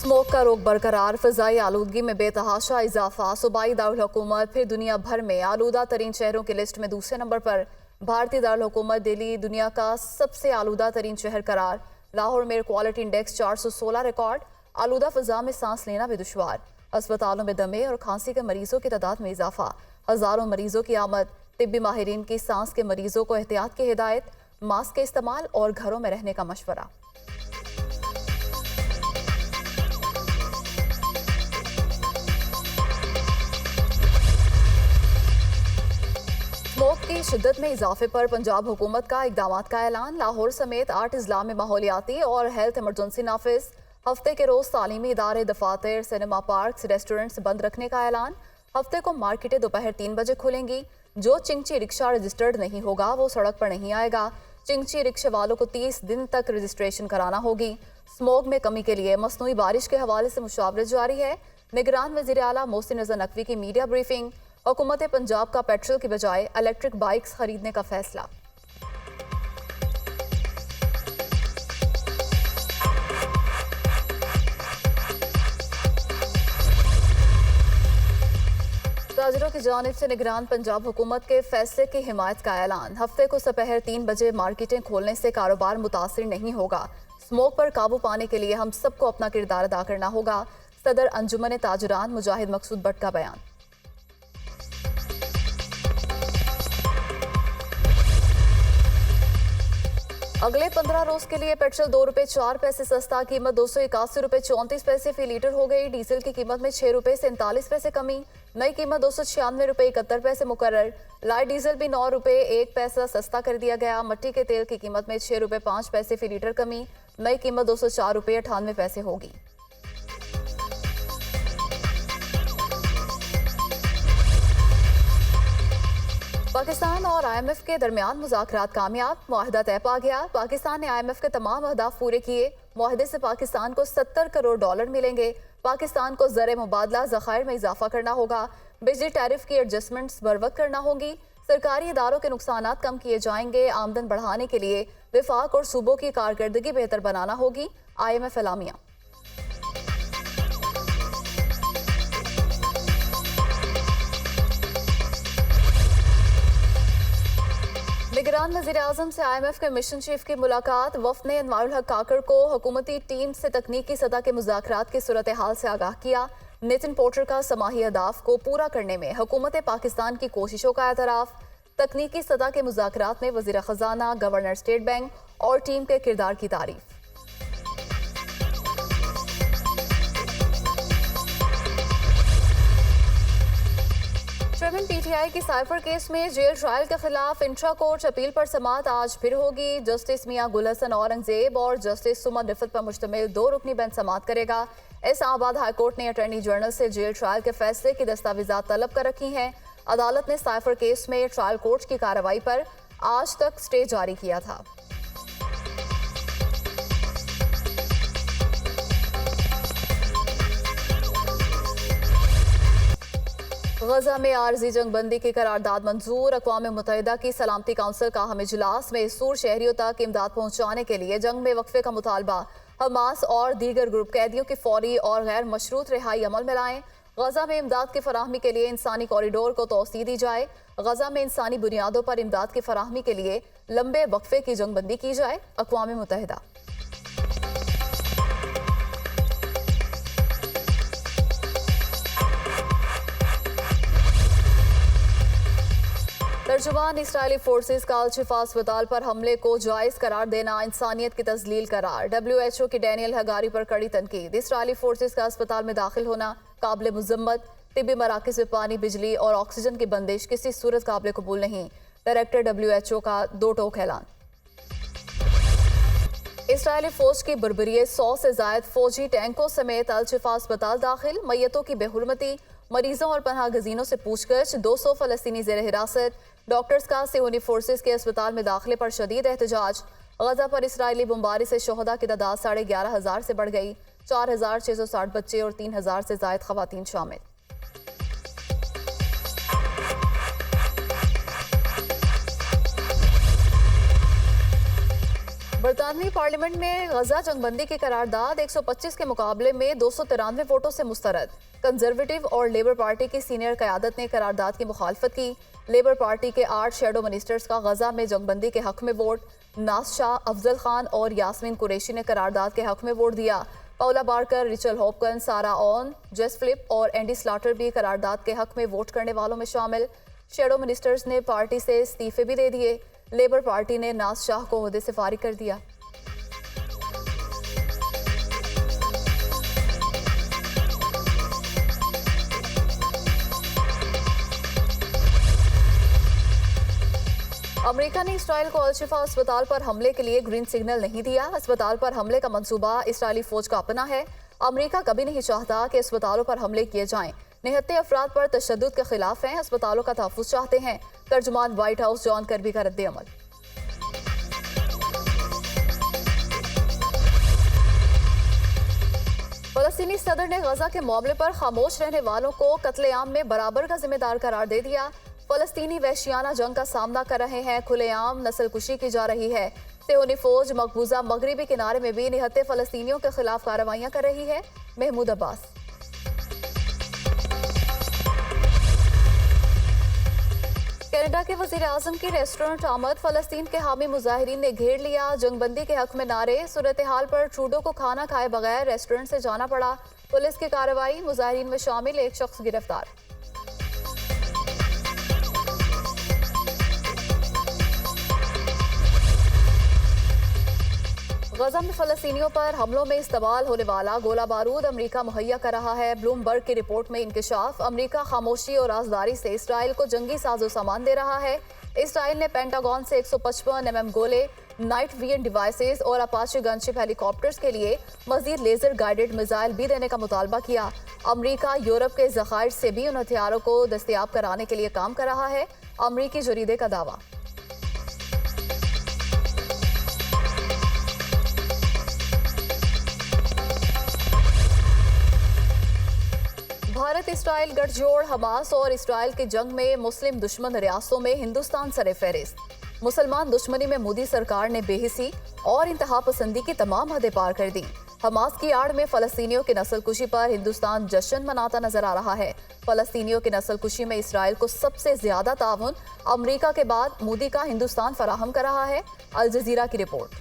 Smoke का रोग बरकरार, फ़िज़ाई आलूदगी में बेतहाशा इजाफा। सूबाई दारुल हुकूमत फिर दुनिया भर में आलूदा तरीन शहरों की लिस्ट में दूसरे नंबर पर। भारतीय दारुल हुकूमत दिल्ली दुनिया का सबसे आलूदा तरीन शहर करार। लाहौर में एयर क्वालिटी इंडेक्स 416 रिकॉर्ड। आलूदा फ़िज़ा में सांस लेना भी दुश्वार। अस्पतालों में दमे और खांसी के मरीजों की तादाद में इजाफा। हज़ारों मरीजों की आमद। तिब्बी माहिरीन की सांस के मरीजों को एहतियात की हिदायत, मास्क के इस्तेमाल और घरों में रहने का मशवरा। स्मोक की शिद्दत में इजाफे पर पंजाब हुकूमत का इकदामात का ऐलान। लाहौर समेत 8 अजला में माहौलियाती और हेल्थ इमरजेंसी नाफिज। हफ्ते के रोज तालीमी इदारे, दफातर, सिनेमा, पार्क, रेस्टोरेंट्स बंद रखने का ऐलान। हफ्ते को मार्केटें दोपहर 3 बजे खुलेंगी। जो चिंची रिक्शा रजिस्टर्ड नहीं होगा वो सड़क पर नहीं आएगा। चिंची रिक्शे वालों को 30 दिन तक रजिस्ट्रेशन कराना होगी। स्मोक में कमी के लिए मसनूई बारिश के हवाले से मुशावरत जारी है। निगरान वज़ीर आला मोहसिन रज़ा नकवी की मीडिया ब्रीफिंग। हुकूमत पंजाब का पेट्रोल की बजाय इलेक्ट्रिक बाइक्स खरीदने का फैसला। ताजिरों की जानिब से निगरान पंजाब हुकूमत के फैसले की हिमायत का ऐलान। हफ्ते को दोपहर 3 बजे मार्केटें खोलने से कारोबार मुतासिर नहीं होगा। स्मोक पर काबू पाने के लिए हम सबको अपना किरदार अदा करना होगा। सदर अंजुमन ताजुरान मुजाहिद मकसूद भट्ट का बयान। अगले 15 रोज के लिए पेट्रोल 2 रुपए 4 पैसे सस्ता, कीमत 281 रुपए 34 पैसे फी लीटर हो गई। डीजल की कीमत में 6 रुपए से 39 पैसे कमी, नई कीमत 296 रुपए 71 पैसे मुकर्रर। लाइट डीजल भी 9 रुपए 1 पैसा सस्ता कर दिया गया। मट्टी के तेल की कीमत में 6 रुपए 5 पैसे फी लीटर कमी, नई कीमत 204 रुपए 98 पैसे होगी। पाकिस्तान और IMF के दरमियान मुज़ाकरात कामयाब, मुआहदा तय पा गया। पाकिस्तान ने IMF के तमाम अहदाफ पूरे किए। मुआहदे से पाकिस्तान को $70 करोड़ मिलेंगे। पाकिस्तान को ज़र मुबादला ज़खायर में इजाफा करना होगा। बिजली टैरिफ की एडजस्टमेंट्स बरवक्त करना होंगी। सरकारी इदारों के नुकसानात कम किए जाएंगे। आमदन बढ़ाने के लिए विफाक और सूबों की कारकर्दगी बेहतर बनाना होगी। IMF एलामिया। निगरान वज़ीर आज़म से IMF के मिशन चीफ की मुलाकात। वफ़द ने अनवारुल हक काकड़ को हुकूमती टीम से तकनीकी सतह के मुज़ाकरात की सूरत हाल से आगाह किया। नितिन पोर्टर का समाही अहदाफ को पूरा करने में हुकूमत पाकिस्तान की कोशिशों का एतराफ़। तकनीकी सतह के मुज़ाकरात में वज़ीर ख़जाना, गवर्नर स्टेट बैंक और टीम के किरदार की तारीफ। PTI की साइफर केस में जेल ट्रायल के खिलाफ इंट्रा कोर्ट अपील पर समाअत आज फिर होगी। जस्टिस मियां गुल हसन औरंगजेब और जस्टिस सुमन रिफत पर मुश्तमिल 2 रुकनी बेंच समाअत करेगा। इस्लामाबाद हाई कोर्ट ने अटॉर्नी जनरल से जेल ट्रायल के फैसले की दस्तावेजात तलब कर रखी हैं। अदालत ने साइफर केस में ट्रायल कोर्ट की कार्रवाई पर आज तक स्टे जारी किया था। गजा में आरजी जंगबंदी की करारदाद मंजूर। अक़वाम मुत्तहिदा की सलामती काउंसिल का अहम इजलास में सूर शहरियों तक इमदाद पहुँचाने के लिए जंग में वक्फे का मुतालबा। हमास और दीगर ग्रुप कैदियों की फौरी और गैर मशरूत रिहाई अमल में लाएं। गजा में इमदाद की फराहमी के लिए इंसानी कॉरिडोर को तोसी दी जाए। गजा में इंसानी बुनियादों पर इमदाद की फराहमी के लिए लंबे वक्फे की जंगबंदी की जाए। अक़वाम मुत्तहिदा। तर्जुमान इसराइली फोर्सेस का अल-शिफा अस्पताल पर हमले को जायज़ करार देना इंसानियत की तज़लील करार। WHO की डैनियल हगारी पर कड़ी तनकीद। इसराइली फोर्सेस का अस्पताल में दाखिल होना काबिल मुज़म्मत। तिब्बी मराकज़ में पानी, बिजली और ऑक्सीजन की बंदिश किसी सूरत काबिल कबूल नहीं। डायरेक्टर WHO का 2 टोक ऐलान। इसराइली फौज की बर्बरियत, 100 से जायद फौजी टैंकों समेत अल-शिफा अस्पताल दाखिल। मैयतों की बेहुरमती, मरीजों और पनाह गजीनों से पूछगछ। 200 फ़लस्तीनी ज़ेर हिरासत। डॉक्टर्स का सियोनी फोर्सेस के अस्पताल में दाखिले पर शदीद एहतजाज। गजा पर इसराइली बमबारी से शोहदा की तादाद 11,500 से बढ़ गई। 4,660 बच्चे और 3,000 से जायद ख़वातीन शामिल। बरतानवी पार्लियामेंट में गजा जंगबंदी की करारदाद 125 के मुकाबले में 293 वोटों से मुस्तरद। कंजर्वेटिव और लेबर पार्टी की सीनियर क़यादत ने करारदाद की मुखालफत की। लेबर पार्टी के 8 शेडो मिनिस्टर्स का गजा में जंगबंदी के हक में वोट। नाज शाह, अफजल खान और यास्मीन कुरैशी ने करारदाद के हक में वोट दिया। पाउला बार्कर, रिचल हॉपकिंस, सारा ऑन, जेस फिलिप और एंडी स्लाटर भी करारदाद के हक में वोट करने वालों में शामिल। शेडो मिनिस्टर्स ने पार्टी से इस्तीफे भी दे दिए। लेबर पार्टी ने नाज शाह को ओहदे से फारिग कर दिया। अमेरिका ने इसराइल को अल-शिफा अस्पताल पर हमले के लिए ग्रीन सिग्नल नहीं दिया। अस्पताल पर हमले का मंसूबा इसराइली फौज का अपना है। अमेरिका कभी नहीं चाहता कि अस्पतालों पर हमले किए जाएं। निहत्ते अफराद पर तशद्दुद के खिलाफ हैं, अस्पतालों का तहफ़्फ़ुज़ चाहते हैं। तर्जुमान व्हाइट हाउस जॉन कर्बी का रद्द-ए-अमल। फ़लस्तीनी सदर ने गजा के मामले पर खामोश रहने वालों को कत्लेआम में बराबर का जिम्मेदार करार दे दिया। फ़लस्तीनी वहशियाना जंग का सामना कर रहे हैं, खुलेआम नस्लकुशी की जा रही है। सेहूनी फौज मकबूजा मगरबी किनारे में भी निहत्ते फ़लस्तीनियों के खिलाफ कार्रवाइयां कर रही है। महमूद अब्बास। कनाडा के वज़ीर आज़म की रेस्टोरेंट आमद, फ़लस्तीन के हामी मुजाहिरीन ने घेर लिया। जंगबंदी के हक में नारे, सूरत हाल पर ट्रूडो को खाना खाए बगैर रेस्टोरेंट से जाना पड़ा। पुलिस की कार्रवाई, मुजाहिरीन में शामिल एक शख्स गिरफ्तार। गजा में फ़लस्तीनियों पर हमलों में इस्तेमाल होने वाला गोला बारूद अमेरिका मुहैया कर रहा है। ब्लूमबर्ग की रिपोर्ट में इंकशाफ, अमेरिका खामोशी और राजदारी से इसराइल को जंगी साजो सामान दे रहा है। इसराइल ने पेंटागन से 155 mm गोले, नाइट विजन डिवाइसेस और अपाचे गनशिप हेलीकॉप्टर्स के लिए मजीद लेजर गाइडेड मिसाइल भी देने का मुतालबा किया। अमेरिका यूरोप के ज़खायर से भी उन हथियारों को दस्तयाब कराने के लिए काम कर रहा है। अमेरिकी जरीदे का दावा। भारत इसराइल गठजोड़, हमास और इसराइल की जंग में मुस्लिम दुश्मन रियासतों में हिंदुस्तान सरे फहरिस्त। मुसलमान दुश्मनी में मोदी सरकार ने बेहिसी और इंतहा पसंदी की तमाम हदें पार कर दी। हमास की आड़ में फ़लस्तीनियों की नस्लकुशी पर हिंदुस्तान जश्न मनाता नजर आ रहा है। फ़लस्तीनियों की नस्लकुशी में इसराइल को सबसे ज्यादा ताउन अमेरिका के बाद मोदी का हिंदुस्तान फराहम कर रहा है। अल जज़ीरा की रिपोर्ट।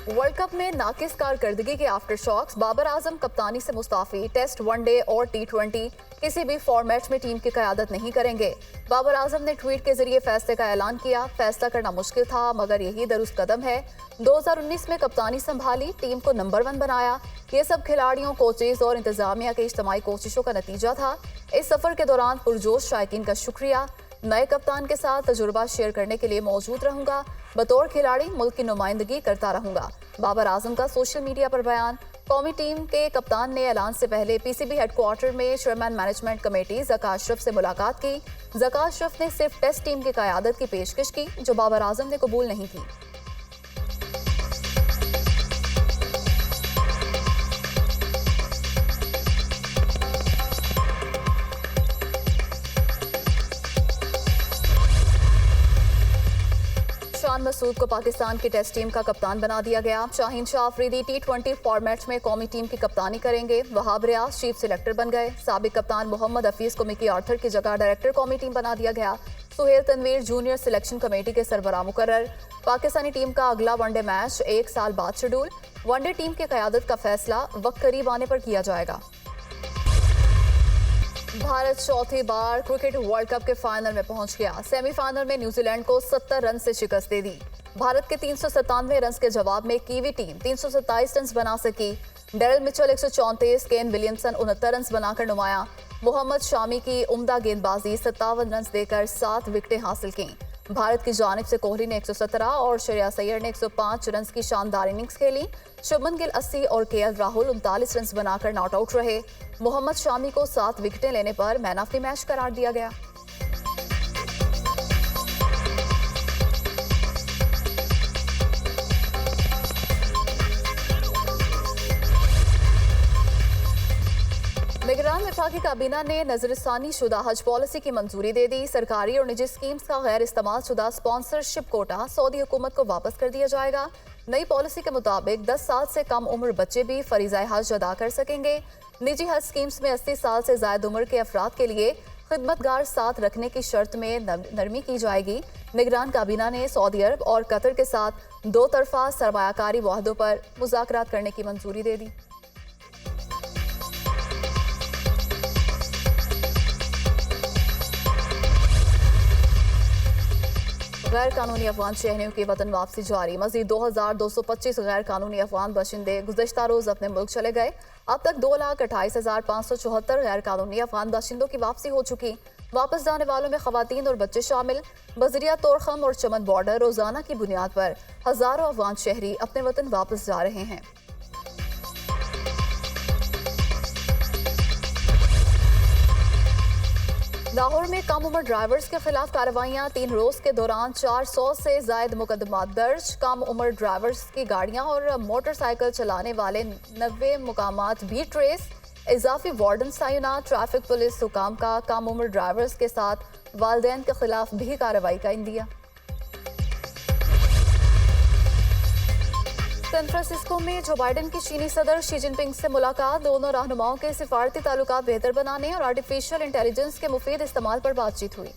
वर्ल्ड कप में नाकिस कारकर्दगी के आफ्टर शॉक्स, बाबर आजम कप्तानी से मुस्ताफी। टेस्ट, वनडे और T20 किसी भी फॉर्मेट में टीम की क़यादत नहीं करेंगे। बाबर आजम ने ट्वीट के जरिए फैसले का ऐलान किया। फैसला करना मुश्किल था मगर यही दुरुस्त कदम है। 2019 में कप्तानी संभाली, टीम को नंबर 1 बनाया। ये सब खिलाड़ियों, कोचेज और इंतजामिया के इज्तिमाई कोशिशों का नतीजा था। इस सफर के दौरान पुरजोश शायकीन का शुक्रिया। नए कप्तान के साथ तजुर्बा शेयर करने के लिए मौजूद रहूंगा। बतौर खिलाड़ी मुल्क की नुमाइंदगी करता रहूंगा। बाबर आजम का सोशल मीडिया पर बयान। कौमी टीम के कप्तान ने ऐलान से पहले पीसीबी हेडक्वार्टर में chairman management committee Zaka Ashraf से मुलाकात की। ज़का अशरफ ने सिर्फ टेस्ट टीम की क़यादत की पेशकश की, जो बाबर आजम ने कबूल नहीं की। शान मसूद को पाकिस्तान की टेस्ट टीम का कप्तान बना दिया गया। शाहीन शाह अफरीदी T20 फॉर्मेट में कौमी टीम की कप्तानी करेंगे। वहाब रियाज चीफ सिलेक्टर बन गए। साबिक कप्तान मोहम्मद हफीज को मिकी आर्थर की जगह डायरेक्टर कौमी टीम बना दिया गया। Suhail Tanvir junior selection committee के सरबराह मुकर्रर। पाकिस्तानी टीम का अगला वनडे मैच 1 साल बाद शेड्यूल। वनडे टीम की क़यादत का फैसला वक्त करीब आने पर किया जाएगा। भारत चौथी बार क्रिकेट वर्ल्ड कप के फाइनल में पहुंच गया। सेमीफाइनल में न्यूजीलैंड को 70 रन से शिकस्त दे दी। भारत के 397 रन के जवाब में कीवी टीम 327 रन बना सकी। Daryl Mitchell 134, Kane Williamson 69 run बनाकर नुमाया। मोहम्मद शामी की उम्दा गेंदबाजी 57 रन देकर 7 विकेटें हासिल की। भारत की जानिब से कोहली ने 117 और श्रेया सैय्यर ने 105 रन की शानदार इनिंग्स खेली। शुभमन गिल 80 और KL राहुल 39 रन बनाकर नॉट आउट रहे। मोहम्मद शामी को 7 विकेटें लेने पर मैन ऑफ द मैच करार दिया गया। निगरान ईरान वफाकी काबीना ने नजरसानी शुदा हज पॉलिसी की मंजूरी दे दी। सरकारी और निजी स्कीम्स का गैर इस्तेमाल शुदा स्पॉन्सरशिप कोटा सऊदी हुकूमत को वापस कर दिया जाएगा। नई पॉलिसी के मुताबिक 10 साल से कम उम्र बच्चे भी फरीज़ा हज अदा कर सकेंगे। निजी हज स्कीम्स में 80 साल से जायद उम्र के अफराद के लिए खिदमतगार साथ रखने की शर्त में नरमी की जाएगी। निगरान काबीना ने सऊदी अरब और कतर के साथ दो तरफा सरमायाकारी मुआहदों पर मुज़ाकरात करने की मंजूरी दे दी। गैर कानूनी अफगान शहरियों की वतन वापसी जारी। मजीद 2225 गैर कानूनी अफगान बाशिंदे गुज़श्ता रोज अपने मुल्क चले गए। अब तक 2,28,574 गैर कानूनी अफगान बाशिंदों की वापसी हो चुकी। वापस जाने वालों में खवातीन और बच्चे शामिल। बजरिया, तोरखम और चमन बॉर्डर रोजाना की बुनियाद पर हजारों अफगान शहरी अपने वतन वापस जा रहे हैं। लाहौर में कम उम्र ड्राइवर्स के खिलाफ कार्रवाइयां। 3 रोज के दौरान 400 से जायद मुकदमात दर्ज। कम उम्र ड्राइवर्स की गाड़ियां और मोटरसाइकिल चलाने वाले 90 मुकामात भी ट्रेस। इजाफी वार्डन तैनात। ट्रैफिक पुलिस हुकाम का कम उम्र ड्राइवर्स के साथ वालिदैन के खिलाफ भी कार्रवाई का इंदिया। सैन फ्रांसिस्को में जो बाइडेन की चीनी सदर शी जिनपिंग से मुलाकात। दोनों रहनुमाओं के सिफारती ताल्लुकात बेहतर बनाने और आर्टिफिशियल इंटेलिजेंस के मुफीद इस्तेमाल पर बातचीत हुई।